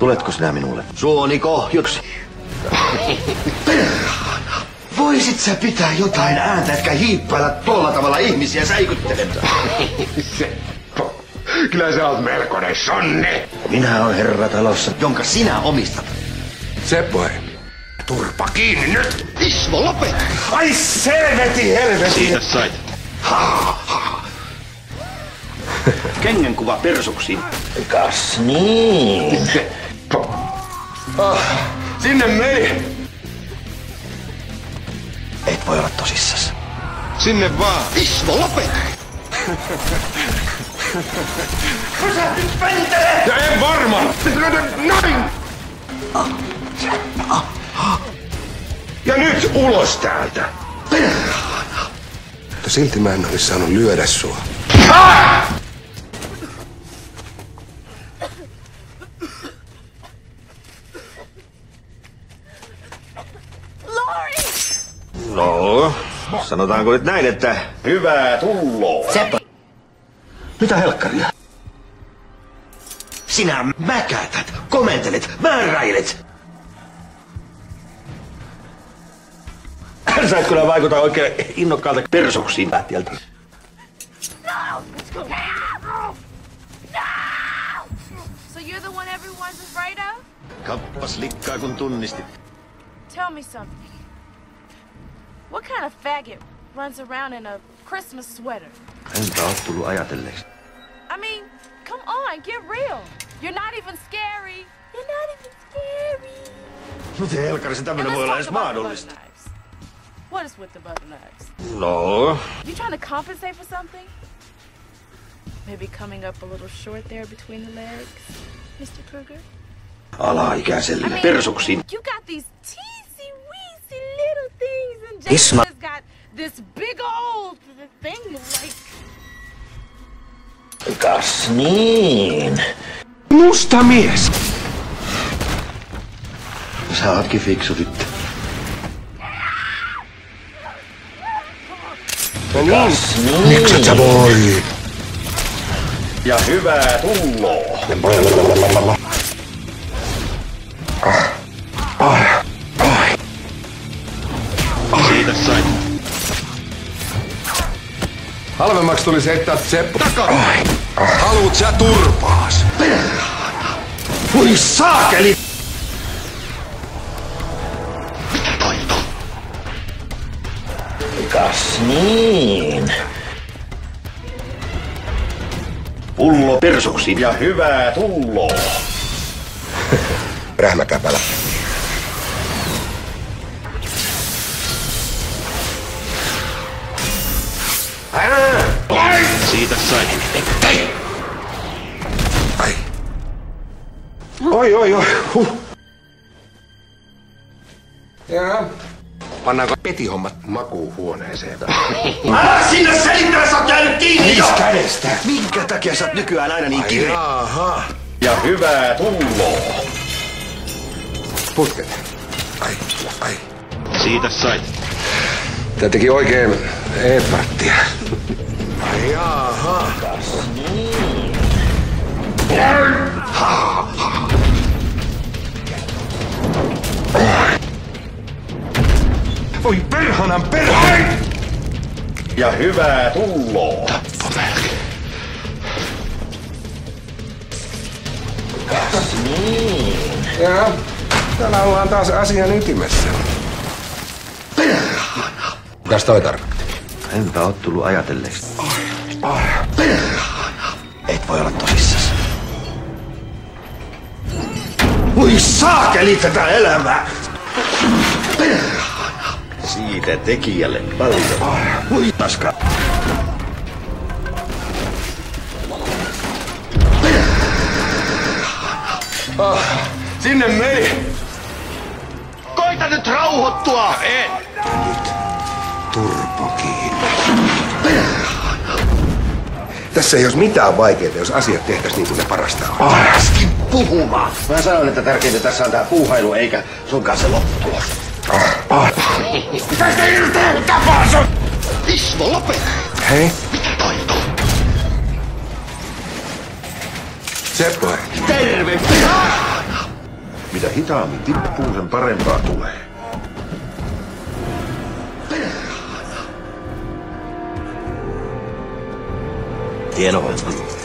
Tuletko sinä minulle? Suoni kohjuksi. Perhana! Voisit sä pitää jotain ääntä, etkä hiippailla tuolla tavalla ihmisiä säikyttelemään? Kyllä sä oot melkoinen sonne. Minä olen herra talossa, jonka sinä omistat. Seppo, turpa kiinni nyt! Ismo, lopeta! Ai selväti helveti! Siitä sait. Kengänkuva persuksiin. Kas niin. Sinne meni! Et voi olla tosissas. Sinne vaan! Ismo, lopeta! Pysähdy, pentele! Ja en varmaan! Noin! Ja nyt ulos täältä! Perhana! Mutta silti mä en olisi saanut lyödä sua. No, sanotaanko nyt näin, että hyvää tulloa. Seppo. Mitä helkkaria? Sinä mäkätät, komentelet, määräilet. Sä et kyllä vaikuta oikein innokkaalta persuksiin lähtiältä. No! So you're the one everyone's afraid of? Kappas likkaa kun tunnistit. Tell me something. What kind of faggot runs around in a Christmas sweater? Enpä oo tullut ajatelleeksi. I mean, come on, get real. You're not even scary. You're not even scary. Miten helkkarissa tämmönen voi olla edes mahdollista? What is with the butter knives? No. You trying to compensate for something? Maybe coming up a little short there between the legs, Mr. Kruger? Alaikäiselle persuksiin. You got these teensy weensy little things and Isma. Jason's got this big old thing like... Kas niin. Musta mies! Sä ootkin fiksu tyttö. Kas niin. Mikset sä voi? Ja hyvää tulloa. Siitä sait. Halvemmaksi tulisi heittää Seppo takaa. Haluut sä turpaas? Perhana! Voi saakeli! Kas niin. Pullo persuksiin ja hyvää tulloa. Rähmäkäpälä. Siitä sait. Ai. Oi. Jaa. Pannaanko petihommat makuuhuoneeseen? Älä sinne selittää, sä oot jäänyt kiinni jo! Kädestä? Minkä takia sä oot nykyään aina niin kireä? Jaha. Ja hyvää tulloa. Putket. Ai. Siitä sait. Tää teki oikein epättiä. Ai jaha. Voi perhanan perhana! Ja hyvää tulloa. Tappomälki. Kas niin. Jaa. Täällä ollaan taas asian ytimessä. Perhana! Mitäs toi tarkoitti? Enpä oo tullut ajatelleeksi. Perhana! Et voi olla tosissas. Voi saakeli tätä elämää! Perhana! Siitä tekijälle paljon. Voi paska. Sinne meni! Koita nyt rauhoittua! En! Turpo kiinni. Tässä ei olisi mitään vaikeaa, jos asiat tehtäisiin niin kuin ne parasta on. Äsken puhumaan! Mä sanoin, että tärkeintä tässä on tää puuhailu, eikä sunkaan se lopputulos. Mitä sitä irtoa tapaa sun? Ismo, lopeta! Hei? Mitä toivotaan? Seppo. Terve! Mitä hitaammin tippuu, sen parempaa tulee. Hieno homma.